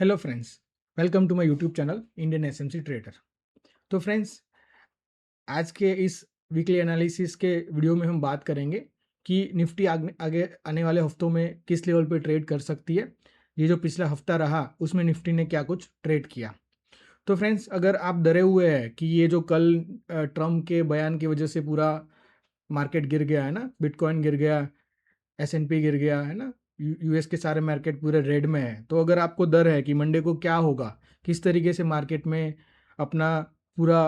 Hello friends, welcome to my YouTube channel Indian SMC trader. तो friends, आज के इस वीकली एनालिसिस के वीडियो में हम बात करेंगे कि निफ्टी आगे आने वाले हफ्तों में किस लेवल पे ट्रेड कर सकती है। ये जो पिछला हफ्ता रहा उसमें निफ्टी ने क्या कुछ ट्रेड किया। तो फ्रेंड्स, अगर आप डरे हुए हैं कि ये जो कल ट्रम्प के बयान की वजह से पूरा मार्केट गिर गया है ना, बिटकॉइन गिर गया, एस&पी गिर गया है ना, यूएस के सारे मार्केट पूरे रेड में है, तो अगर आपको डर है कि मंडे को क्या होगा, किस तरीके से मार्केट में अपना पूरा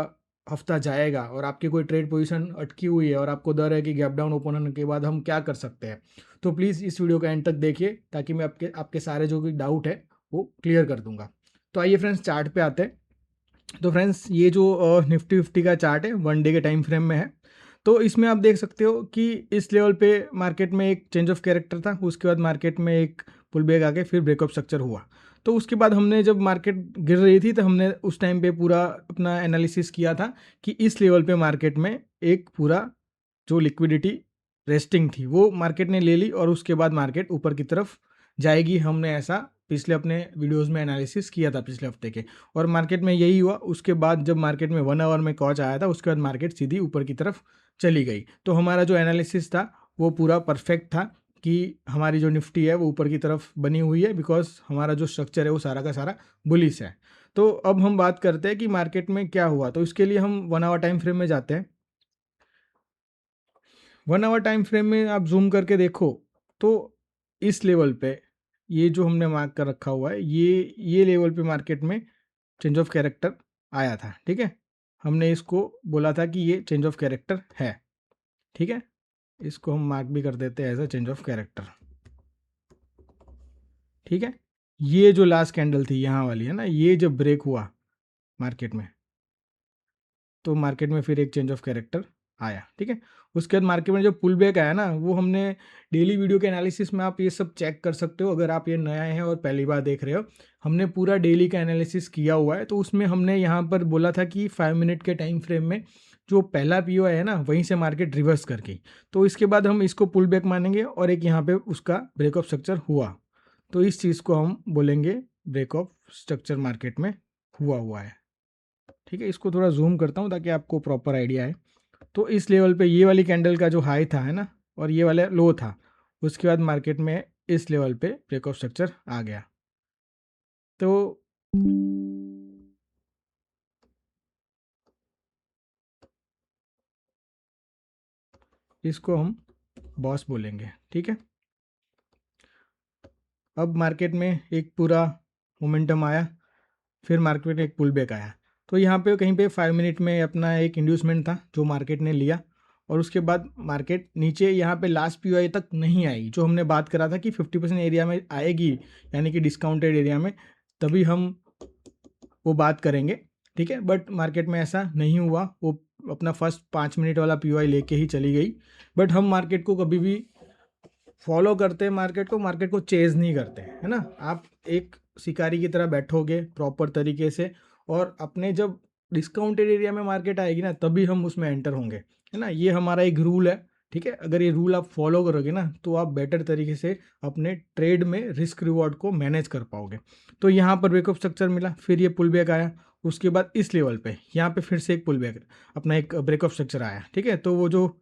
हफ्ता जाएगा और आपकी कोई ट्रेड पोजीशन अटकी हुई है और आपको डर है कि गैप डाउन ओपन होने के बाद हम क्या कर सकते हैं, तो प्लीज़ इस वीडियो का एंड तक देखिए ताकि मैं आपके आपके सारे जो भी डाउट है वो क्लियर कर दूंगा। तो आइए फ्रेंड्स, चार्ट पे आते हैं। तो फ्रेंड्स, ये जो निफ्टी फिफ्टी का चार्ट है 1 डे के टाइम फ्रेम में है। तो इसमें आप देख सकते हो कि इस लेवल पे मार्केट में एक चेंज ऑफ कैरेक्टर था, उसके बाद मार्केट में एक पुल बैक आके फिर ब्रेकअप स्ट्रक्चर हुआ। तो उसके बाद हमने जब मार्केट गिर रही थी तो हमने उस टाइम पे पूरा अपना एनालिसिस किया था कि इस लेवल पे मार्केट में एक पूरा जो लिक्विडिटी रेस्टिंग थी वो मार्केट ने ले ली और उसके बाद मार्केट ऊपर की तरफ जाएगी। हमने ऐसा पिछले अपने वीडियोस में एनालिसिस किया था पिछले हफ्ते के, और मार्केट में यही हुआ। उसके बाद जब मार्केट में 1 आवर में कॉच आया था उसके बाद मार्केट सीधी ऊपर की तरफ चली गई। तो हमारा जो एनालिसिस था वो पूरा परफेक्ट था कि हमारी जो निफ्टी है वो ऊपर की तरफ बनी हुई है, बिकॉज हमारा जो स्ट्रक्चर है वो सारा का सारा बुलिश है। तो अब हम बात करते हैं कि मार्केट में क्या हुआ। तो इसके लिए हम 1 आवर टाइम फ्रेम में जाते हैं। 1 आवर टाइम फ्रेम में आप जूम करके देखो तो इस लेवल पे ये जो हमने मार्क कर रखा हुआ है, ये लेवल पे मार्केट में चेंज ऑफ कैरेक्टर आया था। ठीक है, हमने इसको बोला था कि ये चेंज ऑफ कैरेक्टर है। ठीक है, इसको हम मार्क भी कर देते हैं as a change of character. ठीक है, ये जो लास्ट कैंडल थी यहाँ वाली है ना, ये जब ब्रेक हुआ मार्केट में तो मार्केट में फिर एक चेंज ऑफ कैरेक्टर आया। ठीक है, उसके बाद मार्केट में जो पुल बैक आया ना, वो हमने डेली वीडियो के एनालिसिस में आप ये सब चेक कर सकते हो। अगर आप ये नया है और पहली बार देख रहे हो, हमने पूरा डेली का एनालिसिस किया हुआ है। तो उसमें हमने यहाँ पर बोला था कि 5 मिनट के टाइम फ्रेम में जो पहला पीओ है ना, वहीं से मार्केट रिवर्स करके, तो इसके बाद हम इसको पुल बैक मानेंगे और एक यहाँ पे उसका ब्रेक ऑफ स्ट्रक्चर हुआ, तो इस चीज़ को हम बोलेंगे ब्रेक ऑफ स्ट्रक्चर मार्केट में हुआ है। ठीक है, इसको थोड़ा जूम करता हूँ ताकि आपको प्रॉपर आइडिया है। तो इस लेवल पे ये वाली कैंडल का जो हाई था है ना, और ये वाला लो था, उसके बाद मार्केट में इस लेवल पे ब्रेक ऑफ स्ट्रक्चर आ गया। तो इसको हम बॉस बोलेंगे। ठीक है, अब मार्केट में एक पूरा मोमेंटम आया, फिर मार्केट में एक पुल बैक आया। तो यहाँ पे कहीं पे 5 मिनट में अपना एक इंड्यूसमेंट था जो मार्केट ने लिया, और उसके बाद मार्केट नीचे यहाँ पे लास्ट पीओआई तक नहीं आई। जो हमने बात करा था कि 50% एरिया में आएगी, यानी कि डिस्काउंटेड एरिया में, तभी हम वो बात करेंगे। ठीक है, बट मार्केट में ऐसा नहीं हुआ, वो अपना फर्स्ट 5 मिनट वाला पीओआई लेके ही चली गई। बट हम मार्केट को कभी भी फॉलो करते हैं, मार्केट को चेज नहीं करते, है ना। आप एक शिकारी की तरह बैठोगे प्रॉपर तरीके से, और अपने जब डिस्काउंटेड एरिया में मार्केट आएगी ना, तभी हम उसमें एंटर होंगे, है ना। ये हमारा एक रूल है। ठीक है, अगर ये रूल आप फॉलो करोगे ना, तो आप बेटर तरीके से अपने ट्रेड में रिस्क रिवॉर्ड को मैनेज कर पाओगे। तो यहाँ पर ब्रेकअप स्ट्रक्चर मिला, फिर ये पुल बैक आया, उसके बाद इस लेवल पे यहाँ पे फिर से एक पुल बैक, अपना एक ब्रेकअप स्ट्रक्चर आया। ठीक है, तो वो जो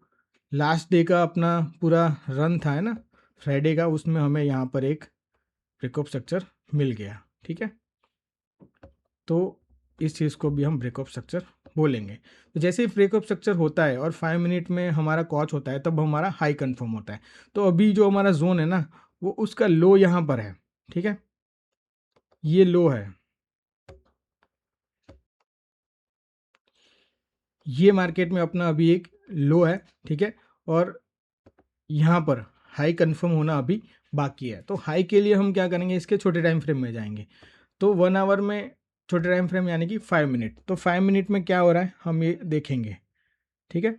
लास्ट डे का अपना पूरा रन था है ना, फ्राइडे का, उसमें हमें यहाँ पर एक ब्रेकअप स्ट्रक्चर मिल गया। ठीक है, तो इस चीज़ को भी हम ब्रेकअप स्ट्रक्चर बोलेंगे। तो जैसे ही ब्रेकअप स्ट्रक्चर होता है और 5 मिनट में हमारा कॉच होता है, तब हमारा हाई कंफर्म होता है। तो अभी जो हमारा जोन है ना, वो उसका लो यहाँ पर है। ठीक है, ये लो है, ये मार्केट में अपना अभी एक लो है। ठीक है, और यहाँ पर हाई कंफर्म होना अभी बाकी है। तो हाई के लिए हम क्या करेंगे, इसके छोटे टाइम फ्रेम में जाएंगे। तो 1 आवर में छोटे टाइम फ्रेम यानी कि 5 मिनट। तो 5 मिनट में क्या हो रहा है हम ये देखेंगे। ठीक है,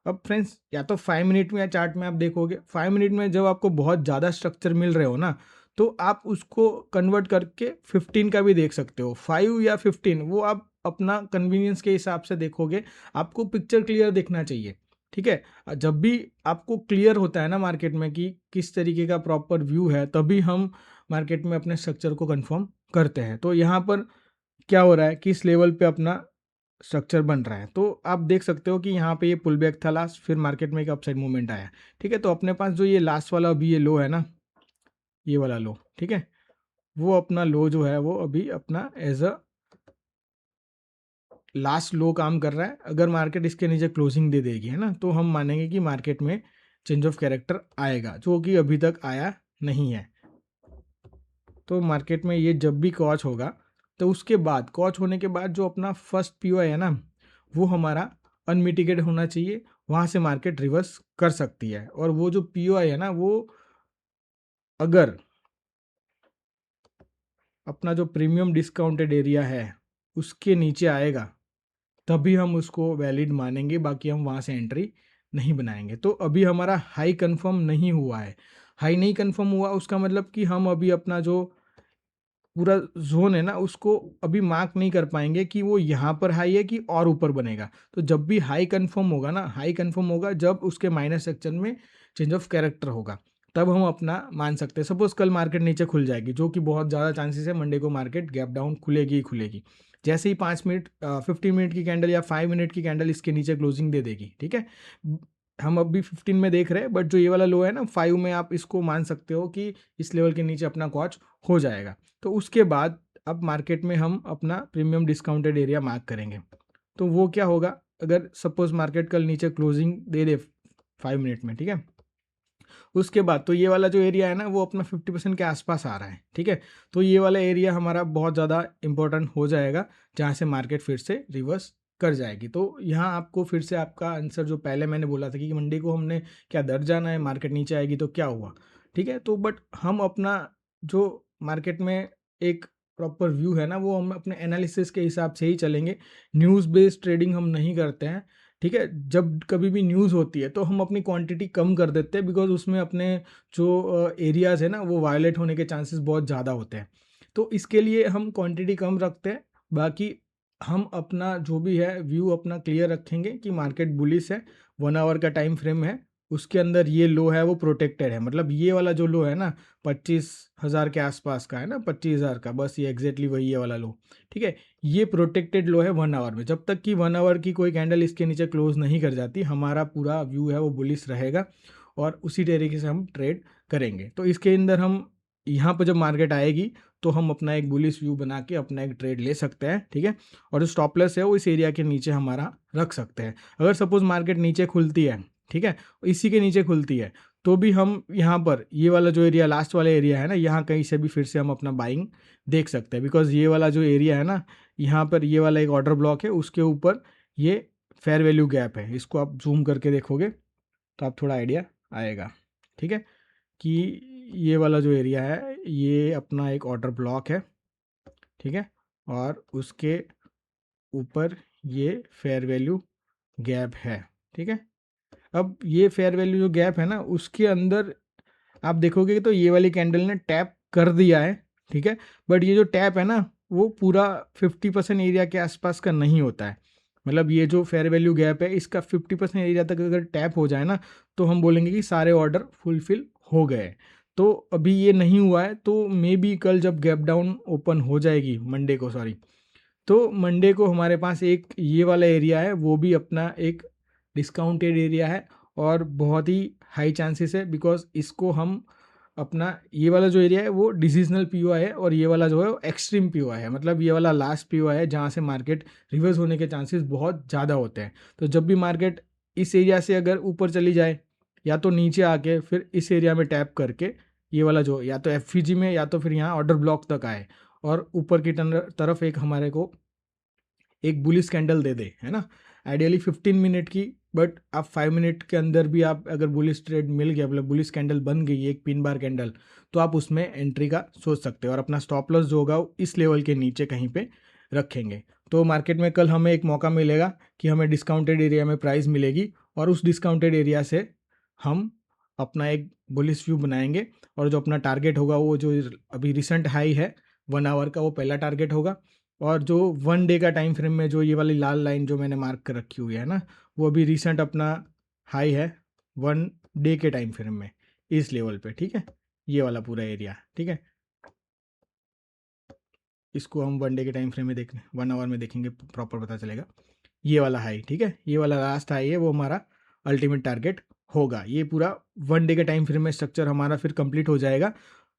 अब फ्रेंड्स, या तो 5 मिनट में या चार्ट में आप देखोगे, 5 मिनट में जब आपको बहुत ज़्यादा स्ट्रक्चर मिल रहे हो ना, तो आप उसको कन्वर्ट करके 15 का भी देख सकते हो। 5 या 15 वो आप अपना कन्वीनियंस के हिसाब से देखोगे, आपको पिक्चर क्लियर देखना चाहिए। ठीक है, जब भी आपको क्लियर होता है ना मार्केट में कि किस तरीके का प्रॉपर व्यू है, तभी हम मार्केट में अपने स्ट्रक्चर को कंफर्म करते हैं। तो यहाँ पर क्या हो रहा है कि इस लेवल पे अपना स्ट्रक्चर बन रहा है। तो आप देख सकते हो कि यहाँ पे ये पुल बैक था लास्ट, फिर मार्केट में एक अपसाइड मूवमेंट आया, ठीक है। तो अपने पास जो ये लास्ट वाला अभी ये लो है ना, ये वाला लो, ठीक है, वो अपना लो जो है वो अभी अपना एज अ लास्ट लो काम कर रहा है। अगर मार्केट इसके नीचे क्लोजिंग दे देगी, है ना, तो हम मानेंगे कि मार्केट में चेंज ऑफ कैरेक्टर आएगा, जो कि अभी तक आया नहीं है। तो मार्केट में ये जब भी कॉच होगा, तो उसके बाद कॉच होने के बाद जो अपना फर्स्ट पीओआई है ना, वो हमारा अनमिटिगेटेड होना चाहिए, वहाँ से मार्केट रिवर्स कर सकती है। और वो जो पीओआई है ना, वो अगर अपना जो प्रीमियम डिस्काउंटेड एरिया है उसके नीचे आएगा, तभी हम उसको वैलिड मानेंगे, बाकी हम वहाँ से एंट्री नहीं बनाएंगे। तो अभी हमारा हाई कंफर्म नहीं हुआ है। हाई नहीं कंफर्म हुआ उसका मतलब कि हम अभी अपना जो पूरा जोन है ना, उसको अभी मार्क नहीं कर पाएंगे कि वो यहाँ पर हाई है कि और ऊपर बनेगा। तो जब भी हाई कंफर्म होगा ना, हाई कंफर्म होगा जब उसके माइनस सेक्शन में चेंज ऑफ कैरेक्टर होगा, तब हम अपना मान सकते हैं। सपोज कल मार्केट नीचे खुल जाएगी, जो कि बहुत ज़्यादा चांसेस है, मंडे को मार्केट गैप डाउन खुलेगी ही खुलेगी। जैसे ही 5 मिनट 15 मिनट की कैंडल या 5 मिनट की कैंडल इसके नीचे क्लोजिंग दे देगी, ठीक है। हम अभी 15 में देख रहे हैं, बट जो ये वाला लो है ना 5 में, आप इसको मान सकते हो कि इस लेवल के नीचे अपना कॉच हो जाएगा। तो उसके बाद अब मार्केट में हम अपना प्रीमियम डिस्काउंटेड एरिया मार्क करेंगे। तो वो क्या होगा, अगर सपोज मार्केट कल नीचे क्लोजिंग दे दे 5 मिनट में, ठीक है, उसके बाद तो ये वाला जो एरिया है ना, वो अपना 50% के आसपास आ रहा है, ठीक है। तो ये वाला एरिया हमारा बहुत ज़्यादा इंपॉर्टेंट हो जाएगा, जहाँ से मार्केट फिर से रिवर्स कर जाएगी। तो यहाँ आपको फिर से आपका आंसर जो पहले मैंने बोला था कि मंडे को हमने क्या दर जाना है, मार्केट नीचे आएगी तो क्या हुआ, ठीक है। तो बट हम अपना जो मार्केट में एक प्रॉपर व्यू है ना, वो हम अपने एनालिसिस के हिसाब से ही चलेंगे। न्यूज़ बेस्ड ट्रेडिंग हम नहीं करते हैं, ठीक है। जब कभी भी न्यूज़ होती है तो हम अपनी क्वांटिटी कम कर देते हैं, बिकॉज उसमें अपने जो एरियाज़ है ना, वो वायलेट होने के चांसेस बहुत ज़्यादा होते हैं। तो इसके लिए हम क्वांटिटी कम रखते हैं। बाकी हम अपना जो भी है व्यू अपना क्लियर रखेंगे कि मार्केट बुलिश है, 1 आवर का टाइम फ्रेम है, उसके अंदर ये लो है वो प्रोटेक्टेड है। मतलब ये वाला जो लो है ना 25,000 के आसपास का है ना, 25,000 का, बस ये एग्जैक्टली वही ये वाला लो, ठीक है। ये प्रोटेक्टेड लो है 1 आवर में। जब तक कि 1 आवर की कोई कैंडल इसके नीचे क्लोज नहीं कर जाती, हमारा पूरा व्यू है वो बुलिश रहेगा और उसी तरीके से हम ट्रेड करेंगे। तो इसके अंदर हम यहाँ पर जब मार्केट आएगी तो हम अपना एक बुलिश व्यू बना के अपना एक ट्रेड ले सकते हैं, ठीक है। और जो स्टॉप लॉस है वो इस एरिया के नीचे हमारा रख सकते हैं। अगर सपोज मार्केट नीचे खुलती है, ठीक है, इसी के नीचे खुलती है, तो भी हम यहाँ पर ये वाला जो एरिया लास्ट वाला एरिया है ना, यहाँ कहीं से भी फिर से हम अपना बाइंग देख सकते हैं। बिकॉज ये वाला जो एरिया है ना, यहाँ पर ये वाला एक ऑर्डर ब्लॉक है, उसके ऊपर ये फेयर वैल्यू गैप है। इसको आप जूम करके देखोगे तो आप थोड़ा आइडिया आएगा, ठीक है, कि ये वाला जो एरिया है ये अपना एक ऑर्डर ब्लॉक है, ठीक है, और उसके ऊपर ये फेयर वैल्यू गैप है, ठीक है। अब ये फेयर वैल्यू जो गैप है ना, उसके अंदर आप देखोगे तो ये वाली कैंडल ने टैप कर दिया है, ठीक है। बट ये जो टैप है ना, वो पूरा 50% एरिया के आसपास का नहीं होता है। मतलब ये जो फेयर वैल्यू गैप है, इसका 50% एरिया तक अगर टैप हो जाए ना, तो हम बोलेंगे कि सारे ऑर्डर फुलफिल हो गए। तो अभी ये नहीं हुआ है, तो मे बी कल जब गैप डाउन ओपन हो जाएगी, मंडे को सॉरी, तो मंडे को हमारे पास एक ये वाला एरिया है, वो भी अपना एक डिस्काउंटेड एरिया है और बहुत ही हाई चांसेस है, बिकॉज इसको हम अपना ये वाला जो एरिया है वो डिसीजनल पीओआई है और ये वाला जो है वो एक्सट्रीम पीओआई है। मतलब ये वाला लास्ट पीओआई है जहाँ से मार्केट रिवर्स होने के चांसेस बहुत ज़्यादा होते हैं। तो जब भी मार्केट इस एरिया से अगर ऊपर चली जाए या तो नीचे आके फिर इस एरिया में टैप करके ये वाला जो या तो एफवीजी में या तो फिर यहाँ ऑर्डर ब्लॉक तक आए और ऊपर की तरफ एक हमारे को एक बुलिश कैंडल दे दे, है ना, आइडियली 15 मिनट की। बट आप 5 मिनट के अंदर भी आप अगर बुलिश ट्रेड मिल गया, मतलब बुलिश कैंडल बन गई एक पिन बार कैंडल, तो आप उसमें एंट्री का सोच सकते हो और अपना स्टॉप लॉस जो होगा इस लेवल के नीचे कहीं पे रखेंगे। तो मार्केट में कल हमें एक मौका मिलेगा कि हमें डिस्काउंटेड एरिया में प्राइस मिलेगी और उस डिस्काउंटेड एरिया से हम अपना एक बुलिश व्यू बनाएंगे और जो अपना टारगेट होगा वो जो अभी रिसेंट हाई है 1 आवर का, वो पहला टारगेट होगा। और जो 1 डे का टाइम फ्रेम में जो ये वाली लाल लाइन जो मैंने मार्क कर रखी हुई है ना, वो अभी रिसेंट अपना हाई है 1 डे के टाइम फ्रेम में इस लेवल पे, ठीक है, ये वाला पूरा एरिया, ठीक है। इसको हम 1 डे के टाइम फ्रेम में देखें, 1 आवर में देखेंगे, प्रॉपर पता चलेगा। ये वाला हाई, ठीक है, ये वाला लास्ट हाई है, वो हमारा अल्टीमेट टारगेट होगा। ये पूरा 1 डे के टाइम फ्रेम में स्ट्रक्चर हमारा फिर कंप्लीट हो जाएगा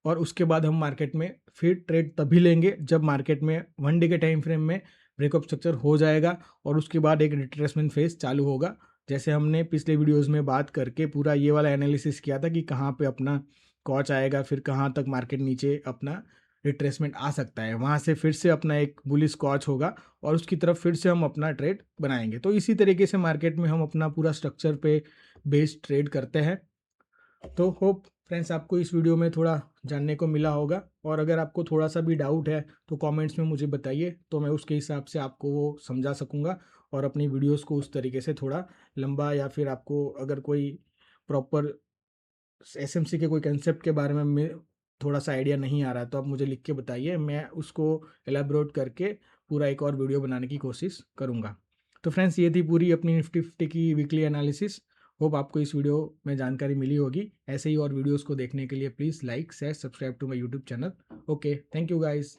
और उसके बाद हम मार्केट में फिर ट्रेड तभी लेंगे जब मार्केट में 1 डे के टाइम फ्रेम में ब्रेकअप स्ट्रक्चर हो जाएगा और उसके बाद एक रिट्रेसमेंट फेज चालू होगा। जैसे हमने पिछले वीडियोस में बात करके पूरा ये वाला एनालिसिस किया था कि कहाँ पे अपना कॉच आएगा, फिर कहाँ तक मार्केट नीचे अपना रिट्रेसमेंट आ सकता है, वहाँ से फिर से अपना एक बुलिश कॉच होगा और उसकी तरफ फिर से हम अपना ट्रेड बनाएंगे। तो इसी तरीके से मार्केट में हम अपना पूरा स्ट्रक्चर पे बेस्ड ट्रेड करते हैं। तो होप फ्रेंड्स आपको इस वीडियो में थोड़ा जानने को मिला होगा और अगर आपको थोड़ा सा भी डाउट है तो कमेंट्स में मुझे बताइए, तो मैं उसके हिसाब से आपको वो समझा सकूंगा और अपनी वीडियोस को उस तरीके से थोड़ा लंबा, या फिर आपको अगर कोई प्रॉपर एसएमसी के कोई कंसेप्ट के बारे में थोड़ा सा आइडिया नहीं आ रहा है तो आप मुझे लिख के बताइए, मैं उसको एलाबोरेट करके पूरा एक और वीडियो बनाने की कोशिश करूँगा। तो फ्रेंड्स ये थी पूरी अपनी निफ्टी 50 की वीकली एनालिसिस। होप आपको इस वीडियो में जानकारी मिली होगी। ऐसे ही और वीडियोस को देखने के लिए please like share subscribe to my YouTube channel. Okay, thank you guys.